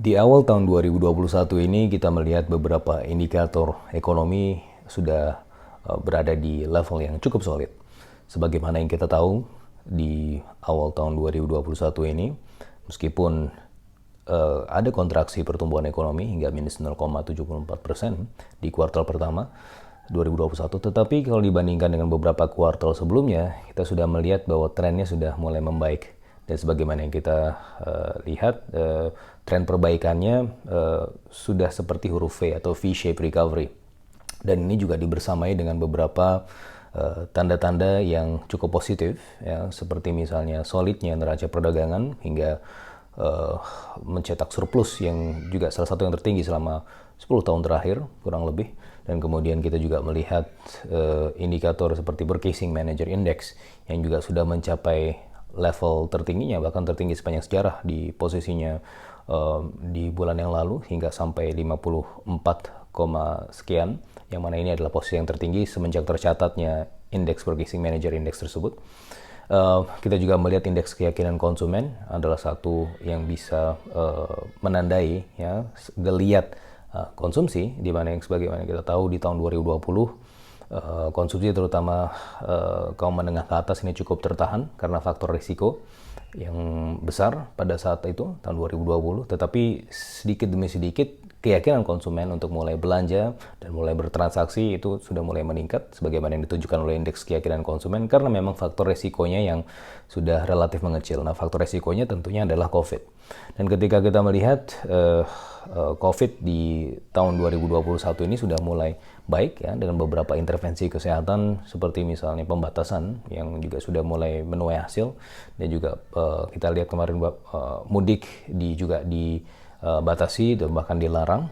Di awal tahun 2021 ini kita melihat beberapa indikator ekonomi sudah berada di level yang cukup solid. Sebagaimana yang kita tahu, di awal tahun 2021 ini, meskipun ada kontraksi pertumbuhan ekonomi hingga minus 0,74% di kuartal pertama 2021, tetapi kalau dibandingkan dengan beberapa kuartal sebelumnya, kita sudah melihat bahwa trennya sudah mulai membaik. Dan sebagaimana yang kita lihat, tren perbaikannya sudah seperti huruf V atau V-shape recovery. Dan ini juga dibersamai dengan beberapa tanda-tanda yang cukup positif, ya, seperti misalnya solidnya neraca perdagangan hingga mencetak surplus yang juga salah satu yang tertinggi selama 10 tahun terakhir, kurang lebih. Dan kemudian kita juga melihat indikator seperti Purchasing Manager Index yang juga sudah mencapai level tertingginya, bahkan tertinggi sepanjang sejarah di posisinya di bulan yang lalu hingga sampai 54, sekian, yang mana ini adalah posisi yang tertinggi semenjak tercatatnya indeks Purchasing Manager Index tersebut. Kita juga melihat indeks keyakinan konsumen adalah satu yang bisa menandai, ya, geliat konsumsi, di mana yang sebagaimana kita tahu di tahun 2020 konsumsi terutama kaum menengah ke atas ini cukup tertahan karena faktor risiko yang besar pada saat itu tahun 2020, tetapi sedikit demi sedikit keyakinan konsumen untuk mulai belanja dan mulai bertransaksi itu sudah mulai meningkat sebagaimana yang ditunjukkan oleh indeks keyakinan konsumen, karena memang faktor risikonya yang sudah relatif mengecil. Nah, faktor risikonya tentunya adalah COVID. Dan ketika kita melihat COVID di tahun 2021 ini sudah mulai baik, ya, dengan beberapa intervensi kesehatan seperti misalnya pembatasan yang juga sudah mulai menuai hasil, dan juga kita lihat kemarin mudik juga dibatasi dan bahkan dilarang,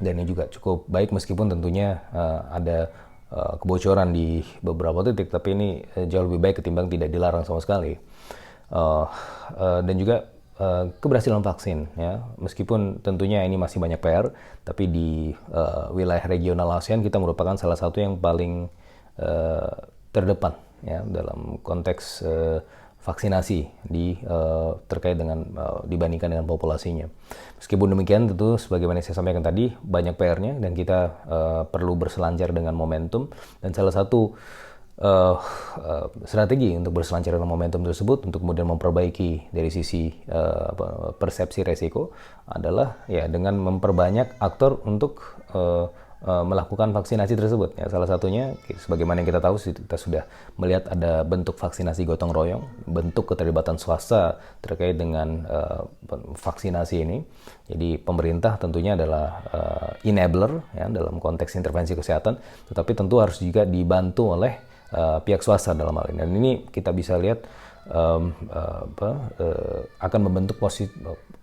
dan ini juga cukup baik meskipun tentunya ada kebocoran di beberapa titik, tapi ini jauh lebih baik ketimbang tidak dilarang sama sekali. Dan juga keberhasilan vaksin, ya, meskipun tentunya ini masih banyak PR, tapi di wilayah regional ASEAN kita merupakan salah satu yang paling terdepan, ya, dalam konteks vaksinasi terkait dengan dibandingkan dengan populasinya. Meskipun demikian, tentu sebagaimana saya sampaikan tadi, banyak PR-nya dan kita perlu berselancar dengan momentum, dan salah satu strategi untuk berselancar dengan momentum tersebut untuk kemudian memperbaiki dari sisi persepsi resiko adalah, ya, dengan memperbanyak aktor untuk melakukan vaksinasi tersebut, ya. Salah satunya sebagaimana yang kita tahu, kita sudah melihat ada bentuk vaksinasi gotong royong, bentuk keterlibatan swasta terkait dengan vaksinasi ini. Jadi pemerintah tentunya adalah enabler, ya, dalam konteks intervensi kesehatan, tetapi tentu harus juga dibantu oleh pihak swasta dalam hal ini. Dan ini kita bisa lihat akan membentuk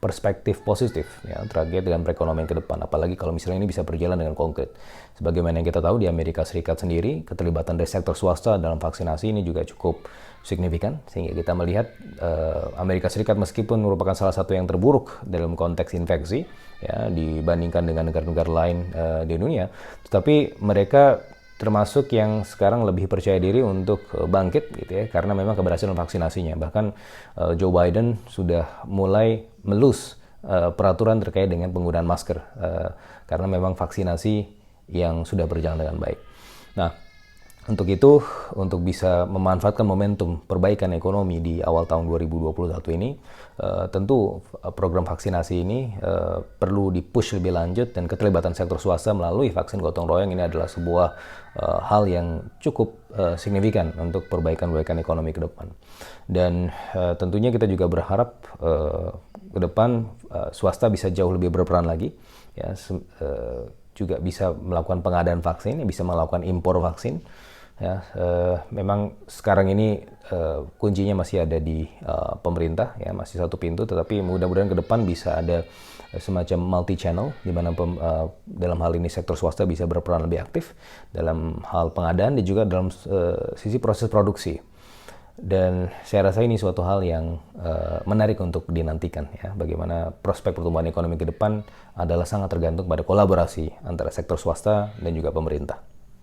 perspektif positif, ya, terkait dengan perekonomian ke depan, apalagi kalau misalnya ini bisa berjalan dengan konkret. Sebagaimana yang kita tahu, di Amerika Serikat sendiri keterlibatan dari sektor swasta dalam vaksinasi ini juga cukup signifikan, sehingga kita melihat Amerika Serikat meskipun merupakan salah satu yang terburuk dalam konteks infeksi, ya, dibandingkan dengan negara-negara lain di dunia, tetapi mereka termasuk yang sekarang lebih percaya diri untuk bangkit, gitu, ya, karena memang keberhasilan vaksinasinya. Bahkan Joe Biden sudah mulai melus peraturan terkait dengan penggunaan masker karena memang vaksinasi yang sudah berjalan dengan baik. Nah, untuk itu, untuk bisa memanfaatkan momentum perbaikan ekonomi di awal tahun 2021 ini, tentu program vaksinasi ini perlu dipush lebih lanjut, dan keterlibatan sektor swasta melalui vaksin gotong royong ini adalah sebuah hal yang cukup signifikan untuk perbaikan ekonomi ke depan. Dan tentunya kita juga berharap ke depan swasta bisa jauh lebih berperan lagi, ya, juga bisa melakukan pengadaan vaksin, bisa melakukan impor vaksin. Ya, memang sekarang ini kuncinya masih ada di pemerintah, ya, masih satu pintu, tetapi mudah-mudahan ke depan bisa ada semacam multi channel di mana dalam hal ini sektor swasta bisa berperan lebih aktif dalam hal pengadaan dan juga dalam sisi proses produksi. Dan saya rasa ini suatu hal yang menarik untuk dinantikan, ya. Bagaimana prospek pertumbuhan ekonomi ke depan adalah sangat tergantung pada kolaborasi antara sektor swasta dan juga pemerintah.